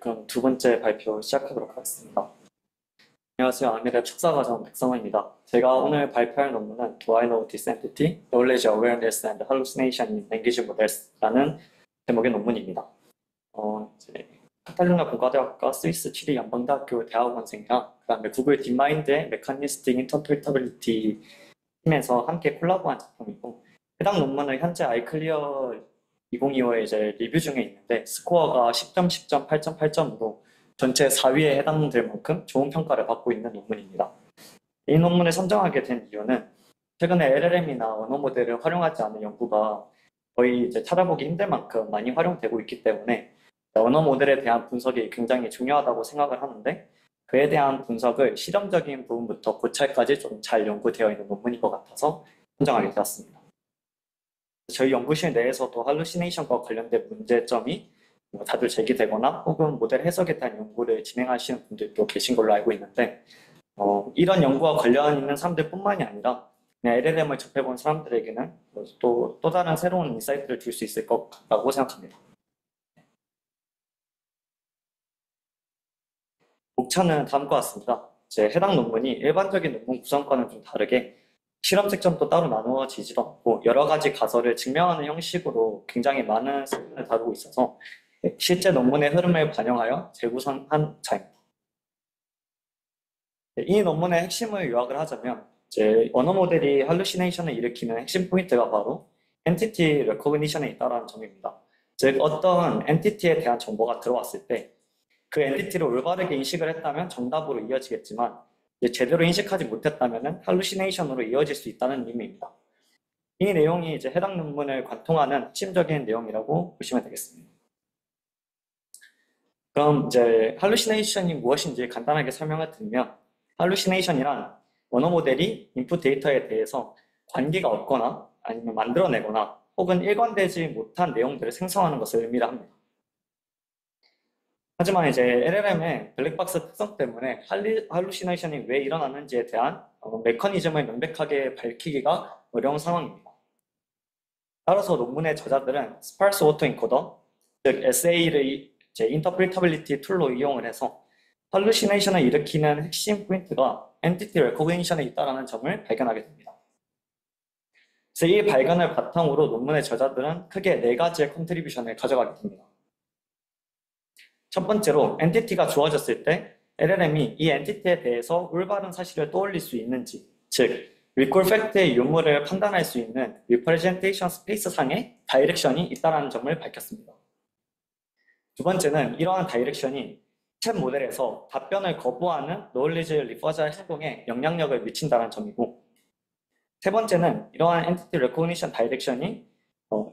그럼 두 번째 발표 시작하도록 하겠습니다. 안녕하세요. 아미랩 석사과정 백성호입니다. 제가 오늘 발표할 논문은 Do I Know This Entity? Knowledge, Awareness and Hallucination in Language Models라는 제목의 논문입니다. 카탈루냐 공과대학과 스위스 치리 연방대학교 대학원생이랑 그 다음에 구글 딥마인드의 메커니스틱 인터프리터빌리티 팀에서 함께 콜라보한 작품이고, 해당 논문은 현재 아이클리어 2025에 이제 리뷰 중에 있는데 스코어가 10점, 10점, 8점, 8점으로 전체 4위에 해당될 만큼 좋은 평가를 받고 있는 논문입니다. 이 논문을 선정하게 된 이유는 최근에 LLM이나 언어 모델을 활용하지 않은 연구가 거의 이제 찾아보기 힘들 만큼 많이 활용되고 있기 때문에 언어 모델에 대한 분석이 굉장히 중요하다고 생각을 하는데, 그에 대한 분석을 실험적인 부분부터 고찰까지 좀 잘 연구되어 있는 논문인 것 같아서 선정하게 되었습니다. 저희 연구실 내에서도 할루시네이션과 관련된 문제점이 다들 제기되거나 혹은 모델 해석에 대한 연구를 진행하시는 분들도 계신 걸로 알고 있는데, 이런 연구와 관련 있는 사람들뿐만이 아니라 그냥 LLM을 접해본 사람들에게는 또 다른 새로운 인사이트를 줄 수 있을 것 같다고 생각합니다. 목차는 다음과 같습니다. 해당 논문이 일반적인 논문 구성과는 좀 다르게 실험 색점도 따로 나누어지지도 않고 여러 가지 가설을 증명하는 형식으로 굉장히 많은 사건을 다루고 있어서 실제 논문의 흐름을 반영하여 재구성한 차입니다. 이 논문의 핵심을 요약을 하자면 언어 모델이 할루시네이션을 일으키는 핵심 포인트가 바로 엔티티 레코그니션에 있다는 점입니다. 즉 어떤 엔티티에 대한 정보가 들어왔을 때 그 엔티티를 올바르게 인식을 했다면 정답으로 이어지겠지만 제대로 인식하지 못했다면 할루시네이션으로 이어질 수 있다는 의미입니다. 이 내용이 해당 논문을 관통하는 핵심적인 내용이라고 보시면 되겠습니다. 그럼 할루시네이션이 무엇인지 간단하게 설명을 드리면, 할루시네이션이란 언어 모델이 인풋 데이터에 대해서 관계가 없거나 아니면 만들어내거나 혹은 일관되지 못한 내용들을 생성하는 것을 의미를 합니다. 하지만 LLM의 블랙박스 특성 때문에 할루시네이션이 왜 일어나는지에 대한 메커니즘을 명백하게 밝히기가 어려운 상황입니다. 따라서 논문의 저자들은 스파르스 오토인코더, 즉 SA를 인터프리터빌리티 툴로 이용을 해서 할루시네이션을 일으키는 핵심 포인트가 엔티티 레코그니션에 있다는 점을 발견하게 됩니다. 그래서 이 발견을 바탕으로 논문의 저자들은 크게 4가지의 컨트리뷰션을 가져가게 됩니다. 첫 번째로, 엔티티가 주어졌을 때 LLM이 이 엔티티에 대해서 올바른 사실을 떠올릴 수 있는지, 즉 recall fact의 유무를 판단할 수 있는 representation space 상의 다이렉션이 있다는 점을 밝혔습니다. 두 번째는 이러한 다이렉션이 챗 모델에서 답변을 거부하는 knowledge referral 행동에 영향력을 미친다는 점이고, 세 번째는 이러한 엔티티 recognition 다이렉션이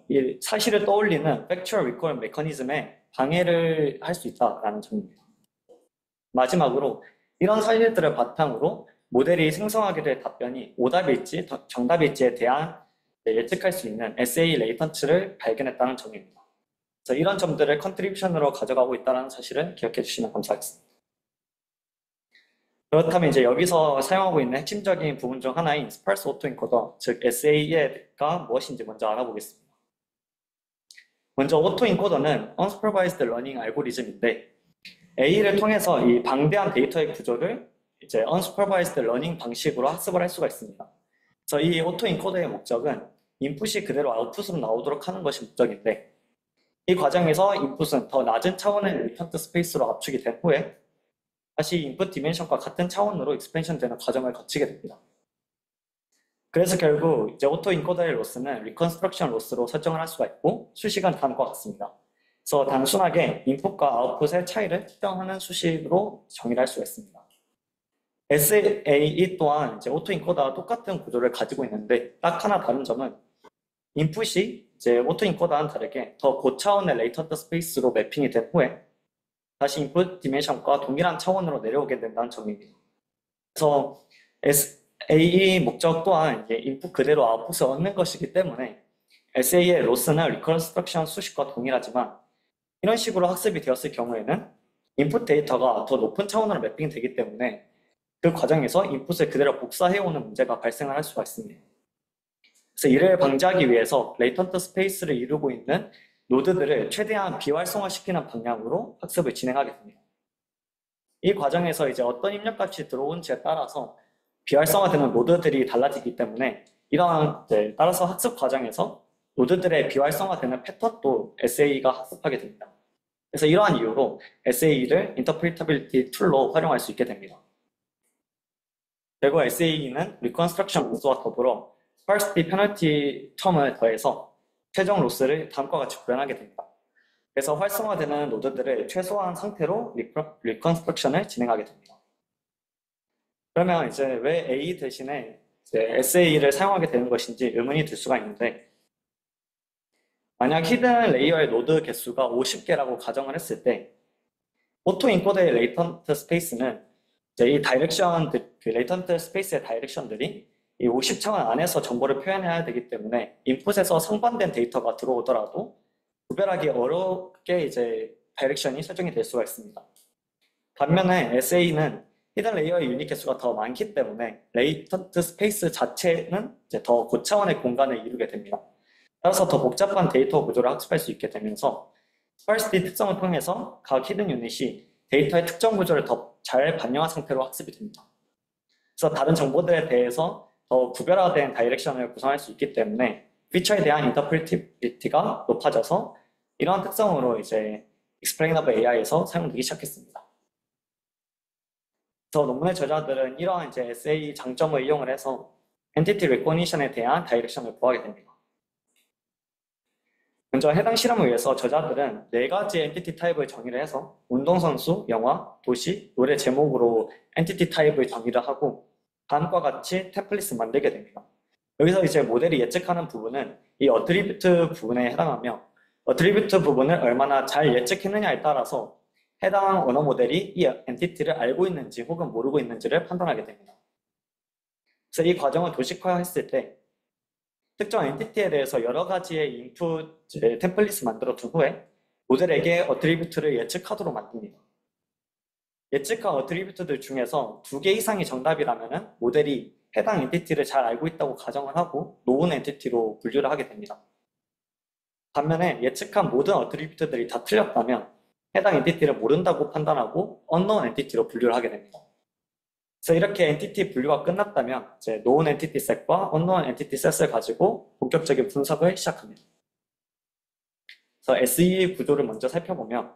이 사실을 떠올리는 factual recall 메커니즘에 방해를 할 수 있다는 점입니다. 마지막으로 이런 사실들을 바탕으로 모델이 생성하게 될 답변이 오답일지 정답일지에 대한 예측할 수 있는 SA 레이턴트를 발견했다는 점입니다. 그래서 이런 점들을 컨트리뷰션으로 가져가고 있다는 사실을 기억해 주시면 감사하겠습니다. 그렇다면 여기서 사용하고 있는 핵심적인 부분 중 하나인 스파르스 오토인코더, 즉 SA가 무엇인지 먼저 알아보겠습니다. 먼저 오토인코더는 Unsupervised Learning 알고리즘인데, A를 통해서 이 방대한 데이터의 구조를 Unsupervised Learning 방식으로 학습을 할 수가 있습니다. 그래서 이 오토인코더의 목적은 인풋이 그대로 아웃풋으로 나오도록 하는 것이 목적인데, 이 과정에서 인풋은 더 낮은 차원의 레이턴트 스페이스로 압축이 된 후에 다시 인풋 디멘션과 같은 차원으로 익스펜션 되는 과정을 거치게 됩니다. 그래서 결국 오토인코더의 로스는 리컨스트럭션 로스로 설정을 할 수가 있고, 수식은 다음과 같습니다. 그래서 단순하게 인풋과 아웃풋의 차이를 측정하는 수식으로 정의를 할 수가 있습니다. SAE 또한 오토인코더와 똑같은 구조를 가지고 있는데, 딱 하나 다른 점은 인풋이 오토인코더와는 다르게 더 고차원의 레이턴트 스페이스로 매핑이 된 후에 다시 인풋 디멘션과 동일한 차원으로 내려오게 된다는 점입니다. 그래서 SA의 목적 또한 인풋 그대로 아웃풋을 얻는 것이기 때문에 SA의 로스는 리컨스트럭션 수식과 동일하지만, 이런 식으로 학습이 되었을 경우에는 인풋 데이터가 더 높은 차원으로 매핑되기 때문에 그 과정에서 인풋을 그대로 복사해오는 문제가 발생을 할 수가 있습니다. 그래서 이를 방지하기 위해서 레이턴트 스페이스를 이루고 있는 노드들을 최대한 비활성화시키는 방향으로 학습을 진행하게 됩니다. 이 과정에서 이제 어떤 입력값이 들어온지에 따라서 비활성화되는 노드들이 달라지기 때문에 이러한 따라서 학습 과정에서 노드들의 비활성화되는 패턴도 SAE가 학습하게 됩니다. 그래서 이러한 이유로 SAE를 인터프리터빌리티 툴로 활용할 수 있게 됩니다. 그리고 SAE는 리컨스트럭션 로스와 더불어 스파르시티 페널티 텀을 더해서 최종 로스를 다음과 같이 구현하게 됩니다. 그래서 활성화되는 노드들을 최소화한 상태로 리컨스트럭션을 진행하게 됩니다. 그러면 이제 왜 A 대신에 SAE를 사용하게 되는 것인지 의문이 들 수가 있는데, 만약 히든 레이어의 노드 개수가 50개라고 가정을 했을 때 오토 인코더의 레이턴트 스페이스는 이 다이렉션, 그 레이턴트 스페이스의 다이렉션들이 이 50차원 안에서 정보를 표현해야 되기 때문에 인풋에서 상반된 데이터가 들어오더라도 구별하기 어렵게 이제 다이렉션이 설정이 될 수가 있습니다. 반면에 SA는 히든 레이어의 유닛 개수가 더 많기 때문에 레이턴트 스페이스 자체는 이제 더 고차원의 공간을 이루게 됩니다. 따라서 더 복잡한 데이터 구조를 학습할 수 있게 되면서 스파르시티 특성을 통해서 각 히든 유닛이 데이터의 특정 구조를 더 잘 반영한 상태로 학습이 됩니다. 그래서 다른 정보들에 대해서 더 구별화된 다이렉션을 구성할 수 있기 때문에 피처에 대한 인터프리티비티가 높아져서 이러한 특성으로 이제 Explainable AI에서 사용되기 시작했습니다. 그래서 논문의 저자들은 이러한 이제 SA 장점을 이용을 해서 엔티티 레코니션에 대한 다이렉션을 구하게 됩니다. 먼저 해당 실험을 위해서 저자들은 4가지 엔티티 타입을 정의를 해서 운동선수, 영화, 도시, 노래 제목으로 엔티티 타입을 정의를 하고 다음과 같이 템플릿을 만들게 됩니다. 여기서 이제 모델이 예측하는 부분은 이 어트리뷰트 부분에 해당하며 어트리뷰트 부분을 얼마나 잘 예측했느냐에 따라서 해당 언어 모델이 이 엔티티를 알고 있는지 혹은 모르고 있는지를 판단하게 됩니다. 그래서 이 과정을 도식화했을 때 특정 엔티티에 대해서 여러 가지의 인풋 템플릿을 만들어 둔 후에 모델에게 어트리뷰트를 예측하도록 만듭니다. 예측한 어트리뷰트들 중에서 2개 이상이 정답이라면 모델이 해당 엔티티를 잘 알고 있다고 가정을 하고 known 엔티티로 분류를 하게 됩니다. 반면에 예측한 모든 어트리뷰트들이 다 틀렸다면 해당 엔티티를 모른다고 판단하고 unknown 엔티티로 분류를 하게 됩니다. 그래서 이렇게 엔티티 분류가 끝났다면 이제 known 엔티티 셋과 unknown 엔티티 셋을 가지고 본격적인 분석을 시작합니다. 그래서 SE 구조를 먼저 살펴보면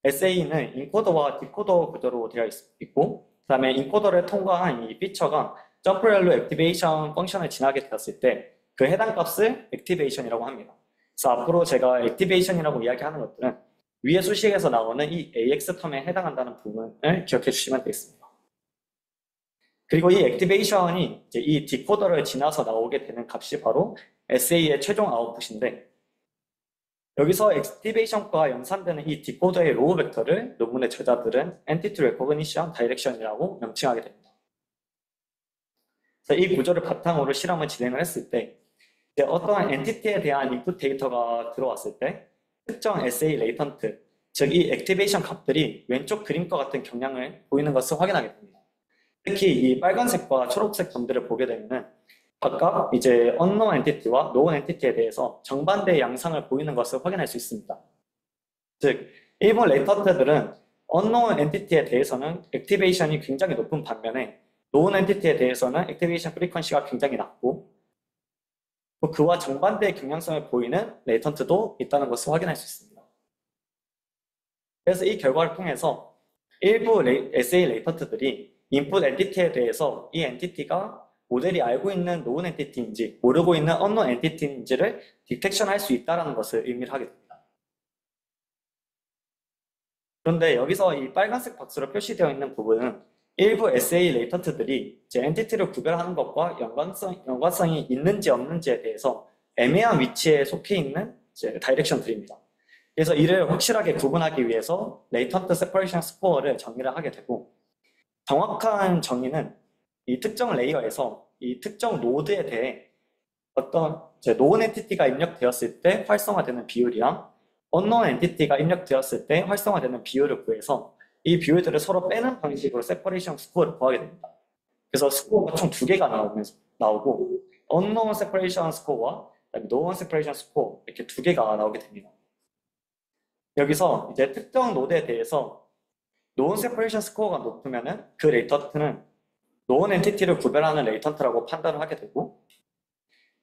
SA는 인코더와 디코더 구조로 되어 있고 그 다음에 인코더를 통과한 이 피처가 점프 밸류 액티베이션 펑션을 지나게 되었을 때 그 해당 값을 액티베이션이라고 합니다. 그래서 앞으로 제가 액티베이션이라고 이야기하는 것들은 위의 수식에서 나오는 이 AX 텀에 해당한다는 부분을 기억해 주시면 되겠습니다. 그리고 이 액티베이션이 이제 이 디코더를 지나서 나오게 되는 값이 바로 SA의 최종 아웃풋인데 여기서 액티베이션과 연산되는 이 디코더의 로우 벡터를 논문의 저자들은 엔티티 레코그니션 다이렉션이라고 명칭하게 됩니다. 그래서 이 구조를 바탕으로 실험을 진행을 했을 때 어떠한 엔티티에 대한 인풋 데이터가 들어왔을 때 특정 SA 레이턴트, 즉 이 액티베이션 값들이 왼쪽 그림과 같은 경향을 보이는 것을 확인하게 됩니다. 특히 이 빨간색과 초록색 점들을 보게 되면 각각 이제 unknown 엔티티와 known 엔티티에 대해서 정반대의 양상을 보이는 것을 확인할 수 있습니다. 즉, 일본 레이턴트들은 unknown 엔티티에 대해서는 액티베이션이 굉장히 높은 반면에 known 엔티티에 대해서는 액티베이션 프리퀀시가 굉장히 낮고 또 그와 정반대의 경향성을 보이는 레이턴트도 있다는 것을 확인할 수 있습니다. 그래서 이 결과를 통해서 일부 SA 레이턴트들이 인풋 엔티티에 대해서 이 엔티티가 모델이 알고 있는 known 엔티티인지 모르고 있는 unknown 엔티티인지를 디텍션할 수 있다는 것을 의미를 하게 됩니다. 그런데 여기서 이 빨간색 박스로 표시되어 있는 부분은 일부 SA 레이턴트들이 이제 엔티티를 구별하는 것과 연관성이 있는지 없는지에 대해서 애매한 위치에 속해 있는 이제 다이렉션들입니다. 그래서 이를 확실하게 구분하기 위해서 레이턴트 세퍼레이션 스코어를 정의를 하게 되고 정확한 정의는 이 특정 레이어에서 이 특정 노드에 대해 어떤 known 엔티티가 입력되었을 때 활성화되는 비율이랑 unknown 엔티티가 입력되었을 때 활성화되는 비율을 구해서 이 비율들을 서로 빼는 방식으로 세퍼레이션 스코어를 구하게 됩니다. 그래서 스코어가 총 2개가 나오고 unknown separation score와 known separation score 이렇게 2개가 나오게 됩니다. 여기서 이제 특정 노드에 대해서 노운 세퍼레이션 스코어가 높으면은 그 레이턴트는 노운 엔티티를 구별하는 레이턴트라고 판단을 하게 되고,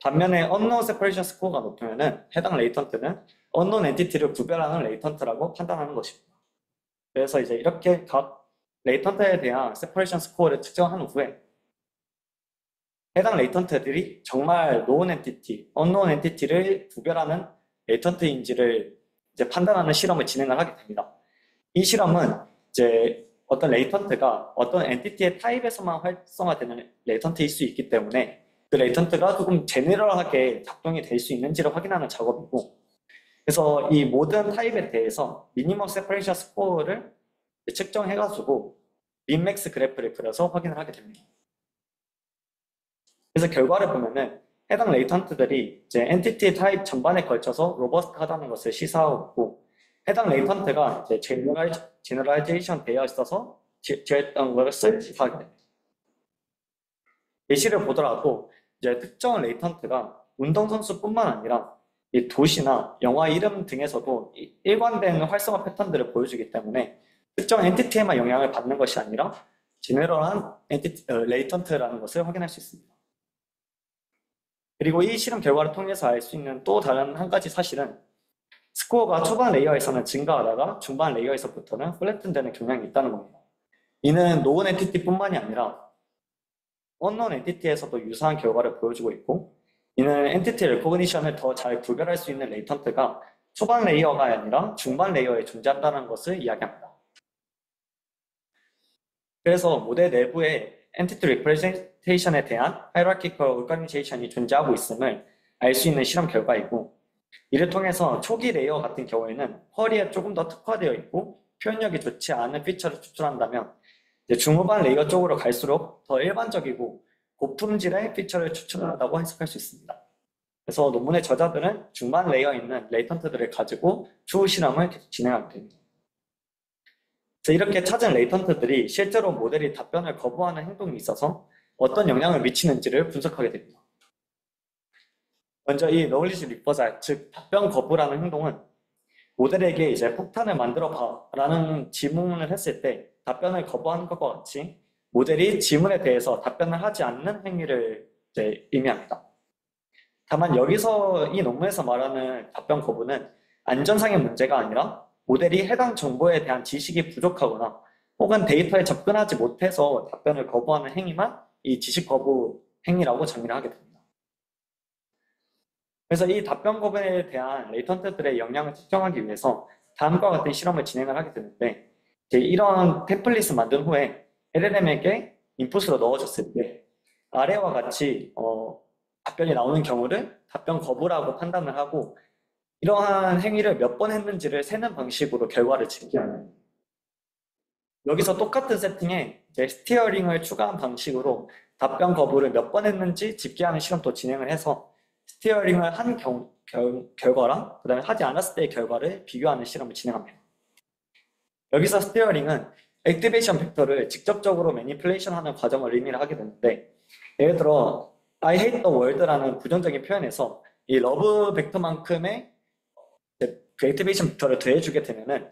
반면에 언노운 세퍼레이션 스코어가 높으면은 해당 레이턴트는 언노운 엔티티를 구별하는 레이턴트라고 판단하는 것입니다. 그래서 이제 이렇게 각 레이턴트에 대한 세퍼레이션 스코어를 측정한 후에 해당 레이턴트들이 정말 노운 엔티티, 언노운 엔티티를 구별하는 레이턴트인지를 이제 판단하는 실험을 진행을 하게 됩니다. 이 실험은 이제 어떤 레이턴트가 어떤 엔티티의 타입에서만 활성화되는 레이턴트일 수 있기 때문에 그 레이턴트가 조금 제네럴하게 작동이 될 수 있는지를 확인하는 작업이고, 그래서 이 모든 타입에 대해서 미니멈 세퍼레이션 스코어를 측정해가지고 민맥스 그래프를 그려서 확인을 하게 됩니다. 그래서 결과를 보면은 해당 레이턴트들이 이제 엔티티 타입 전반에 걸쳐서 로버스트하다는 것을 시사하고 있고, 해당 레이턴트가 이제 제너럴라이제이션 되어 있어서 제했던 것을 시사하게 됩니다. 예시를 보더라도 이제 특정 레이턴트가 운동선수뿐만 아니라 이 도시나 영화 이름 등에서도 일관된 활성화 패턴들을 보여주기 때문에 특정 엔티티에만 영향을 받는 것이 아니라 제너럴한 레이턴트라는 것을 확인할 수 있습니다. 그리고 이 실험 결과를 통해서 알 수 있는 또 다른 한 가지 사실은 스코어가 초반 레이어에서는 증가하다가 중반 레이어에서부터는 플래튼되는 경향이 있다는 겁니다. 이는 노운 엔티티뿐만이 아니라 언노운 엔티티에서도 유사한 결과를 보여주고 있고, 이는 엔티티 레코그니션을 더 잘 구별할 수 있는 레이턴트가 초반 레이어가 아니라 중반 레이어에 존재한다는 것을 이야기합니다. 그래서 모델 내부에 엔티티 리프레젠테이션에 대한 하이라키컬 오르가니제이션이 존재하고 있음을 알 수 있는 실험 결과이고, 이를 통해서 초기 레이어 같은 경우에는 쿼리에 조금 더 특화되어 있고 표현력이 좋지 않은 피처를 추출한다면 이제 중후반 레이어 쪽으로 갈수록 더 일반적이고 고품질의 피처를 추출한다고 해석할 수 있습니다. 그래서 논문의 저자들은 중반 레이어에 있는 레이턴트들을 가지고 추후 실험을 계속 진행하게 됩니다. 그래서 이렇게 찾은 레이턴트들이 실제로 모델이 답변을 거부하는 행동이 있어서 어떤 영향을 미치는지를 분석하게 됩니다. 먼저 이 knowledge refusal, 즉 답변 거부라는 행동은 모델에게 이제 폭탄을 만들어 봐라는 질문을 했을 때 답변을 거부하는 것과 같이 모델이 질문에 대해서 답변을 하지 않는 행위를 이제 의미합니다. 다만 여기서 이 논문에서 말하는 답변 거부는 안전상의 문제가 아니라 모델이 해당 정보에 대한 지식이 부족하거나 혹은 데이터에 접근하지 못해서 답변을 거부하는 행위만 이 지식 거부 행위라고 정의를 하게 됩니다. 그래서 이 답변 거부에 대한 레이턴트들의 영향을 측정하기 위해서 다음과 같은 실험을 진행을 하게 되는데, 이제 이런 템플릿을 만든 후에 LLM에게 인풋으로 넣어줬을 때 아래와 같이 답변이 나오는 경우를 답변 거부라고 판단을 하고, 이러한 행위를 몇 번 했는지를 세는 방식으로 결과를 집계하는, 여기서 똑같은 세팅에 이제 스티어링을 추가한 방식으로 답변 거부를 몇 번 했는지 집계하는 실험도 진행을 해서 스티어링을 한 결과랑 그 다음에 하지 않았을 때의 결과를 비교하는 실험을 진행합니다. 여기서 스티어링은 액티베이션 벡터를 직접적으로 매니플레이션 하는 과정을 의미를 하게 되는데, 예를 들어 I hate the world라는 부정적인 표현에서 이 러브 벡터만큼의 그 액티베이션 벡터를 더해주게 되면은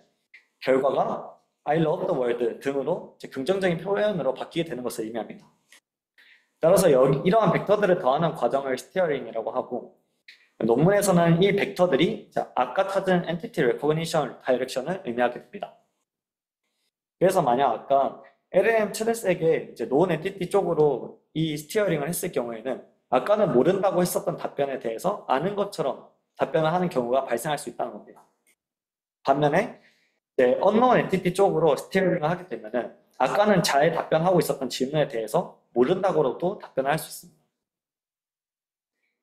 결과가 I love the world 등으로 긍정적인 표현으로 바뀌게 되는 것을 의미합니다. 따라서 이러한 벡터들을 더하는 과정을 스티어링이라고 하고, 논문에서는 이 벡터들이 아까 찾은 엔티티 레코그니션 다이렉션을 의미하게 됩니다. 그래서 만약 아까 LLM 트레스에게 이제 노은 엔티티 쪽으로 이 스티어링을 했을 경우에는 아까는 모른다고 했었던 답변에 대해서 아는 것처럼 답변을 하는 경우가 발생할 수 있다는 겁니다. 반면에 unknown entity 쪽으로 스티어링을 하게 되면은 아까는 잘 답변하고 있었던 질문에 대해서 모른다고도 답변을 할 수 있습니다.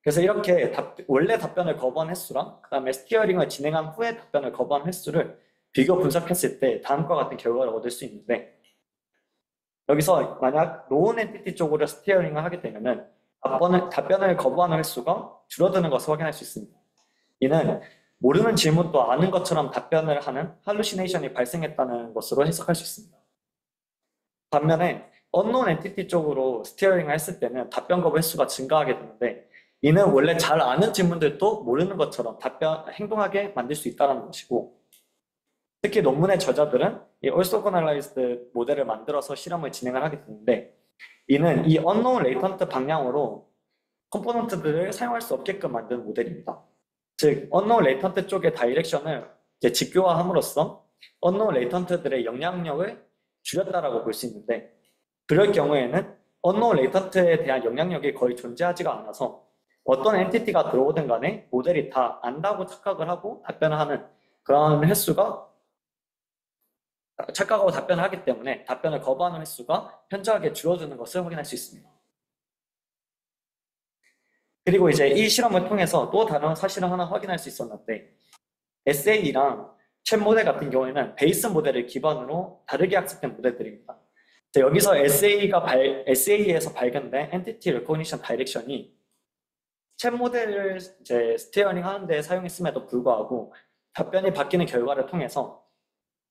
그래서 이렇게 원래 답변을 거부한 횟수랑 그 다음에 스티어링을 진행한 후에 답변을 거부한 횟수를 비교 분석했을 때 다음과 같은 결과를 얻을 수 있는데, 여기서 만약 known entity 쪽으로 스티어링을 하게 되면은 답변을 거부하는 횟수가 줄어드는 것을 확인할 수 있습니다. 이는 모르는 질문도 아는 것처럼 답변을 하는 할루시네이션이 발생했다는 것으로 해석할 수 있습니다. 반면에 unknown entity 쪽으로 스티어링을 했을 때는 답변 거부 횟수가 증가하게 되는데, 이는 원래 잘 아는 질문들도 모르는 것처럼 행동하게 만들 수 있다는 것이고, 특히 논문의 저자들은 이 orthogonalized 모델을 만들어서 실험을 진행을 하게 되는데, 이는 이 unknown latent 방향으로 컴포넌트들을 사용할 수 없게끔 만든 모델입니다. 즉, unknown latent 쪽의 다이렉션을 이제 직교화함으로써 unknown latent들의 영향력을 줄였다라고 볼 수 있는데, 그럴 경우에는 unknown latent에 대한 영향력이 거의 존재하지가 않아서 어떤 엔티티가 들어오든 간에 모델이 다 안다고 착각을 하고 답변을 하는 그런 횟수가, 착각하고 답변을 하기 때문에 답변을 거부하는 횟수가 현저하게 줄어드는 것을 확인할 수 있습니다. 그리고 이제 이 실험을 통해서 또 다른 사실을 하나 확인할 수 있었는데, SA랑 챗 모델 같은 경우에는 베이스 모델을 기반으로 다르게 학습된 모델들입니다. 여기서 SA에서 발견된 엔티티 레코니션 다이렉션이 챗 모델을 이제 스티어링 하는 데 사용했음에도 불구하고 답변이 바뀌는 결과를 통해서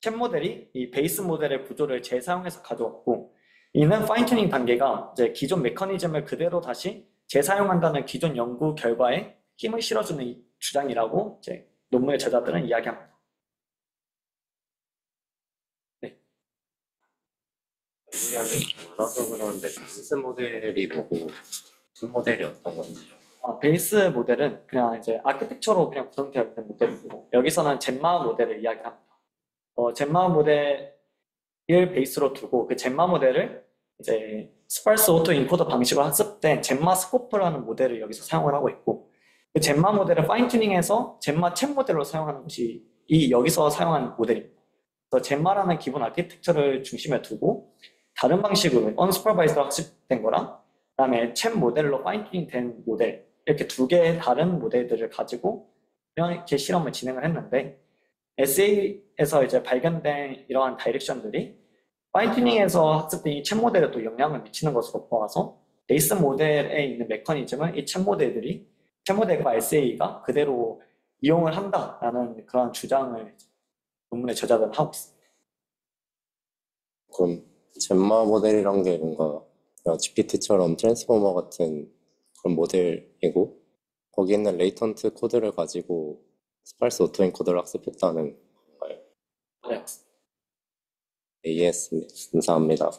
챗 모델이 이 베이스 모델의 구조를 재사용해서 가져왔고, 이는 파인튜닝 단계가 이제 기존 메커니즘을 그대로 다시 재사용한다는 기존 연구 결과에 힘을 실어주는 주장이라고 이제 논문의 저자들은 이야기합니다. 네. 몰라서 그러는데 베이스 모델이 뭐고 그 모델이 어떤 건지요? 베이스 모델은 그냥 이제 아키텍처로 그냥 구성되어 있는 모델이고, 여기서는 젠마 모델을 이야기합니다. 젠마 모델을 베이스로 두고 그 젠마 모델을 이제 스파르스 오토 인코더 방식으로 학습된 젠마 스코프라는 모델을 여기서 사용을 하고 있고, 그 젠마 모델을 파인 튜닝해서 젠마 챗 모델로 사용하는 것이 이 여기서 사용한 모델입니다. 그래서 젠마라는 기본 아키텍처를 중심에 두고 다른 방식으로 언스퍼바이즈로 학습된 거랑 그다음에 챗 모델로 파인 튜닝 된 모델, 이렇게 두 개의 다른 모델들을 가지고 이렇게 실험을 진행을 했는데, SA에서 이제 발견된 이러한 다이렉션들이 파인튜닝에서 학습된 이 챗 모델에 또 영향을 미치는 것으로 보아서 베이스 모델에 있는 메커니즘을 이 챗 모델과 SA가 그대로 이용을 한다라는 그런 주장을 논문의 저자들은 하고 있습니다. 그럼 젠마 모델이란 게 뭔가 GPT처럼 트랜스포머 같은 그런 모델이고, 거기 있는 레이턴트 코드를 가지고 스파르스 오토엔코더를 학습했다는 건가요? 네. 이해했습니다. 감사합니다.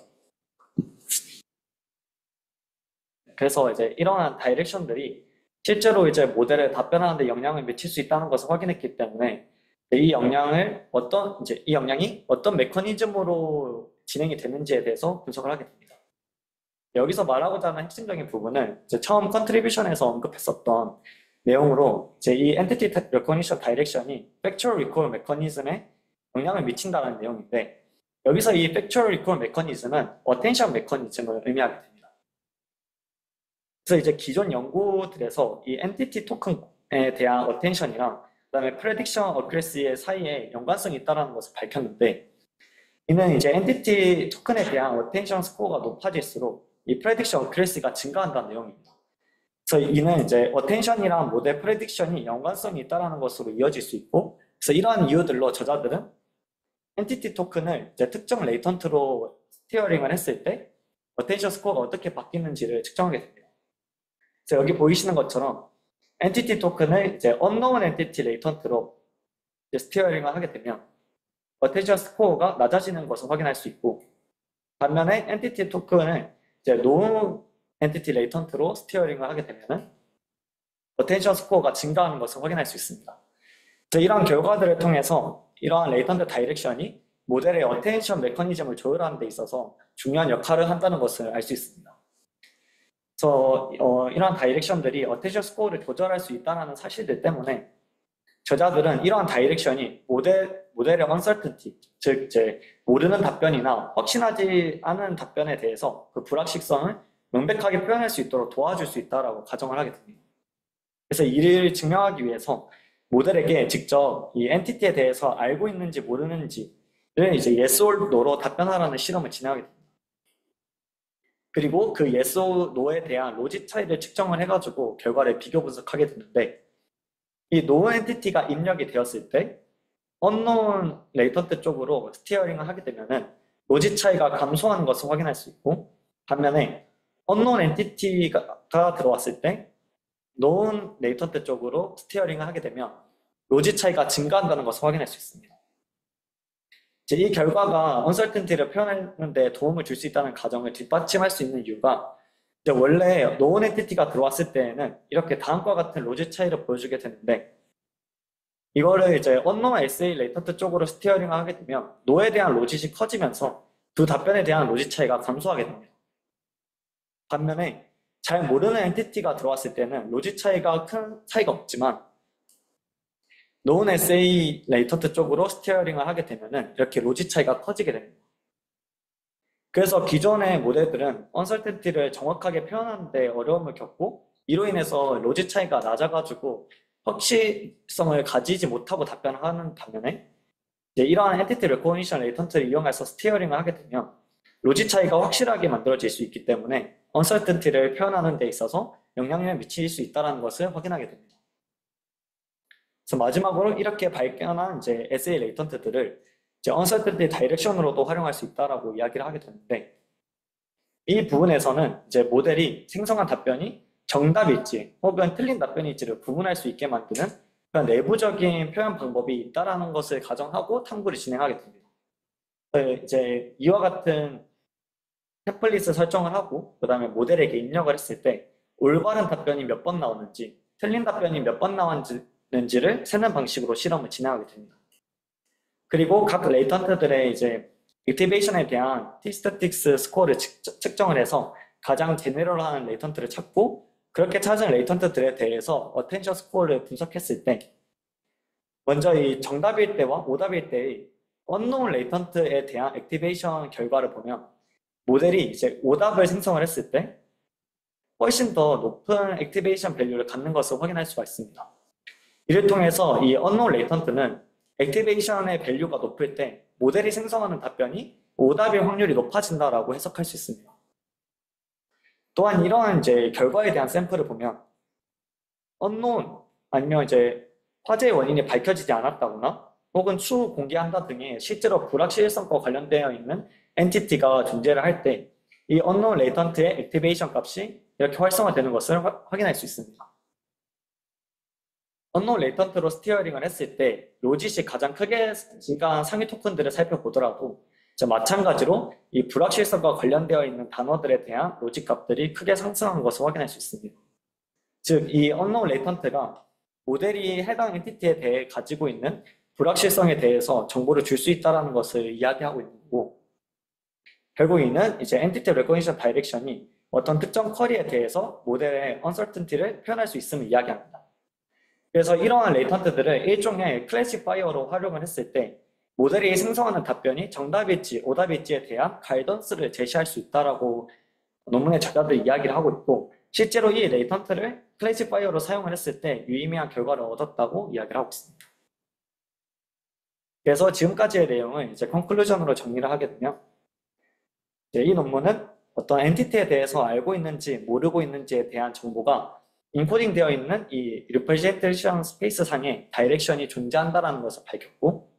그래서 이제 이러한 다이렉션들이 실제로 이제 모델에 답변하는 데 영향을 미칠 수 있다는 것을 확인했기 때문에 이 영향이 어떤 메커니즘으로 진행이 되는지에 대해서 분석을 하게 됩니다. 여기서 말하고자 하는 핵심적인 부분은 이제 처음 컨트리뷰션에서 언급했었던 내용으로 이제 이 엔티티 레코니션 다이렉션이 팩추얼 리콜 메커니즘에 영향을 미친다는 내용인데, 여기서 이 팩추얼 리콜 메커니즘은 어텐션 메커니즘을 의미하게 됩니다. 그래서 이제 기존 연구들에서 이 엔티티 토큰에 대한 어텐션이랑 그다음에 프레딕션 어큐레시의 사이에 연관성이 있다는 것을 밝혔는데, 이는 이제 엔티티 토큰에 대한 어텐션 스코어가 높아질수록 이 프레딕션 어큐레시가 증가한다는 내용입니다. 그래서 이는 이제 어텐션이랑 모델 프레딕션이 연관성이 있다는 것으로 이어질 수 있고, 그래서 이러한 이유들로 저자들은 엔티티 토큰을 이제 특정 레이턴트로 스티어링을 했을 때 어텐션 스코어가 어떻게 바뀌는지를 측정하게 됩니다. 그래서 여기 보이시는 것처럼 엔티티 토큰을 이제 unknown 엔티티 레이턴트로 스티어링을 하게 되면 어텐션 스코어가 낮아지는 것을 확인할 수 있고, 반면에 엔티티 토큰을 이제 known 엔티티 레이턴트로 스티어링을 하게 되면 어텐션 스코어가 증가하는 것을 확인할 수 있습니다. 이러한 결과들을 통해서 이러한 레이턴트 다이렉션이 모델의 어텐션 메커니즘을 조율하는 데 있어서 중요한 역할을 한다는 것을 알 수 있습니다. 그래서 이러한 다이렉션들이 어텐션 스코어를 조절할 수 있다는 사실들 때문에 저자들은 이러한 다이렉션이 모델의 uncertainty, 즉 이제 모르는 답변이나 확신하지 않은 답변에 대해서 그 불확실성을 명백하게 표현할 수 있도록 도와줄 수 있다라고 가정을 하게 됩니다. 그래서 이를 증명하기 위해서 모델에게 직접 이 엔티티에 대해서 알고 있는지 모르는지를 이제 yes or no로 답변하라는 실험을 진행하게 됩니다. 그리고 그 yes or no에 대한 로직 차이를 측정을 해가지고 결과를 비교 분석하게 되는데, 이 no 엔티티가 입력이 되었을 때 unknown 레이턴트 쪽으로 스티어링을 하게 되면은 로직 차이가 감소하는 것을 확인할 수 있고, 반면에 unknown 엔티티가 들어왔을 때 known 레이턴트 쪽으로 스티어링을 하게 되면 로직 차이가 증가한다는 것을 확인할 수 있습니다. 이제 이 결과가 uncertainty를 표현하는 데 도움을 줄 수 있다는 가정을 뒷받침할 수 있는 이유가 이제 원래 known entity가 들어왔을 때에는 이렇게 다음과 같은 로지 차이를 보여주게 되는데 이거를 이제 unknown SA latent 쪽으로 스티어링을 하게 되면 no에 대한 로짓이 커지면서 두 답변에 대한 로지 차이가 감소하게 됩니다. 반면에 잘 모르는 엔티티가 들어왔을 때는 로지 차이가 큰 차이가 없지만 known SA latent 쪽으로 스티어링을 하게 되면은 이렇게 로지 차이가 커지게 됩니다. 그래서 기존의 모델들은 uncertainty를 정확하게 표현하는 데 어려움을 겪고 이로 인해서 로지 차이가 낮아가지고 확실성을 가지지 못하고 답변하는 반면에 이제 이러한 엔티티 레코니션 레이턴트를 이용해서 스티어링을 하게 되면 로지 차이가 확실하게 만들어질 수 있기 때문에 uncertainty를 표현하는 데 있어서 영향을 미칠 수 있다는 것을 확인하게 됩니다. 그래서 마지막으로 이렇게 발견한 이제 SA 레이턴트들을 이제 uncertainty 다이렉션으로도 활용할 수 있다라고 이야기를 하게 되는데 이 부분에서는 이제 모델이 생성한 답변이 정답일지 혹은 틀린 답변일지를 구분할 수 있게 만드는 그런 내부적인 표현 방법이 있다라는 것을 가정하고 탐구를 진행하게 됩니다. 이제 이와 같은 템플릿을 설정을 하고 그 다음에 모델에게 입력을 했을 때 올바른 답변이 몇 번 나오는지 틀린 답변이 몇 번 나왔는지를 세는 방식으로 실험을 진행하게 됩니다. 그리고 각 레이턴트들의 이제 액티베이션에 대한 T-스태틱스 스코어를 측정을 해서 가장 제네럴한 레이턴트를 찾고 그렇게 찾은 레이턴트들에 대해서 어텐션 스코어를 분석했을 때 먼저 이 정답일 때와 오답일 때의 unknown 레이턴트에 대한 액티베이션 결과를 보면 모델이 이제 오답을 생성을 했을 때 훨씬 더 높은 액티베이션 밸류를 갖는 것을 확인할 수가 있습니다. 이를 통해서 이 unknown 레이턴트는 액티베이션의 밸류가 높을 때 모델이 생성하는 답변이 오답일 확률이 높아진다라고 해석할 수 있습니다. 또한 이러한 이제 결과에 대한 샘플을 보면 unknown 아니면 이제 화재의 원인이 밝혀지지 않았다거나 혹은 추후 공개한다 등의 실제로 불확실성과 관련되어 있는 엔티티가 존재를 할 때 이 unknown latent의 액티베이션 값이 이렇게 활성화되는 것을 확인할 수 있습니다. unknown latent로 스티어링을 했을 때 로짓이 가장 크게 증가한 상위 토큰들을 살펴보더라도 마찬가지로 이 불확실성과 관련되어 있는 단어들에 대한 로직 값들이 크게 상승한 것을 확인할 수 있습니다. 즉, 이 unknown latent가 모델이 해당 엔티티에 대해 가지고 있는 불확실성에 대해서 정보를 줄 수 있다는 것을 이야기하고 있는 거고 결국 이는 이제 엔티티 레코니션 다이렉션이 어떤 특정 쿼리에 대해서 모델의 uncertainty를 표현할 수 있음을 이야기합니다. 그래서 이러한 레이턴트들을 일종의 클래시파이어로 활용을 했을 때 모델이 생성하는 답변이 정답일지 오답일지에 대한 가이던스를 제시할 수 있다라고 논문의 저자들이 이야기를 하고 있고 실제로 이 레이턴트를 클래시파이어로 사용을 했을 때 유의미한 결과를 얻었다고 이야기를 하고 있습니다. 그래서 지금까지의 내용을 이제 컨클루전으로 정리를 하게 되면 이제 이 논문은 어떤 엔티티에 대해서 알고 있는지 모르고 있는지에 대한 정보가 인코딩 되어 있는 이 리프레젠테이션 스페이스 상에 다이렉션이 존재한다는 것을 밝혔고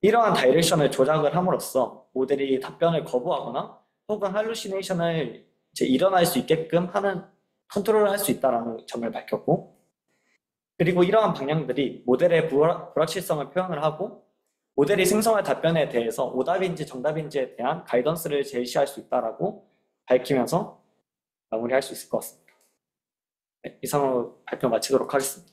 이러한 다이렉션을 조작을 함으로써 모델이 답변을 거부하거나 혹은 할루시네이션을 이제 일어날 수 있게끔 하는 컨트롤을 할 수 있다는 점을 밝혔고 그리고 이러한 방향들이 모델의 불확실성을 표현을 하고 모델이 생성할 답변에 대해서 오답인지 정답인지에 대한 가이던스를 제시할 수 있다라고 밝히면서 마무리할 수 있을 것 같습니다. 네, 이상으로 발표 마치도록 하겠습니다.